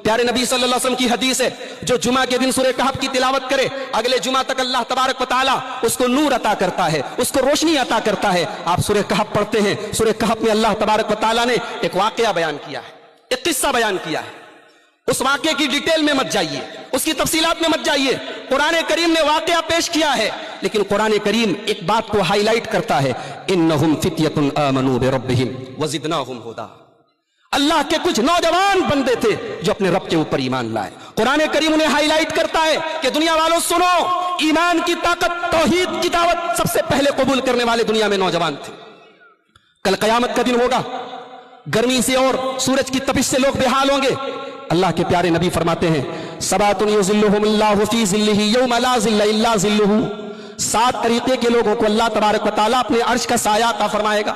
प्यारे नबी सल्लल्लाहु अलैहि वसल्लम की हदीस है, जो जुमा के दिन सूरह कहफ की तिलावत करे अगले जुमा तक अल्लाह तबारक व तआला उसको नूर अता करता है, उसको रोशनी अता करता है। आप सूरह कहफ पढ़ते हैं, सूरह कहफ में अल्लाह तबारक व तआला ने एक वाकया बयान किया है, एक किस्सा बयान किया है। उस वाकये की डिटेल में मत जाइए, उसकी तफसीलात में मत जाइए। कुरान करीम ने वाकया पेश किया है, लेकिन कुरान करीम एक बात को हाईलाइट करता है, इन्नहुम फित्यतुन आमनू बिरब्बिहिम वज़िदनाहुम हुदा। अल्लाह के कुछ नौजवान बंदे थे जो अपने रब के ऊपर ईमान लाए। कुरान करीम उन्हें हाईलाइट करता है कि दुनिया वालों सुनो, ईमान की ताकत, तौहीद की दावत सबसे पहले कबूल करने वाले दुनिया में नौजवान थे। कल कयामत का दिन होगा, गर्मी से और सूरज की तपिश से लोग बेहाल होंगे। अल्लाह के प्यारे नबी फरमाते हैं, सबातुन युज़िल्लुहुमुल्लाहु फी ज़िल्लिही यौमा ला ज़िल्ला इल्ला ज़िल्लुहु। 7 तरीके के लोगों को अल्लाह तबारक व तआला अपने अर्श का साया अता फरमाएगा।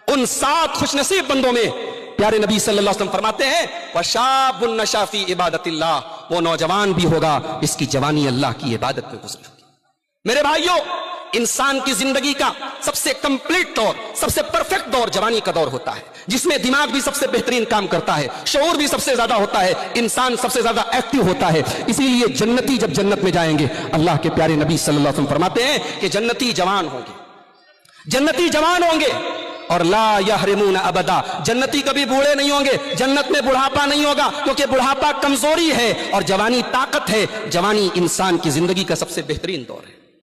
उन 7 खुशनसीब बंदों में प्यारे नबी सल्लल्लाहु अलैहि वसल्लम फरमाते हैं, वशाबुन नशा फी इबादतिल्लाह, वो नौजवान भी होगा इसकी जवानी अल्लाह की इबादत में गुज़री होगी। मेरे भाइयों, इंसान की जिंदगी का सबसे कंप्लीट दौर, सबसे परफेक्ट दौर जवानी का दौर होता है, जिसमें दिमाग भी सबसे बेहतरीन काम करता है, शऊर भी सबसे ज्यादा होता है, इंसान सबसे ज्यादा एक्टिव होता है। इसीलिए जन्नती जब जन्नत में जाएंगे, अल्लाह के प्यारे नबी सल्लल्लाहु अलैहि वसल्लम फरमाते हैं कि जन्नती जवान होंगे, जन्नती जवान होंगे और ला यहरिमून अबदा, जन्नती कभी बूढ़े नहीं होंगे। जन्नत में बुढ़ापा नहीं होगा, क्योंकि बुढ़ापा कमजोरी है और जवानी ताकत है। जवानी इंसान की जिंदगी का सबसे बेहतरीन दौर है।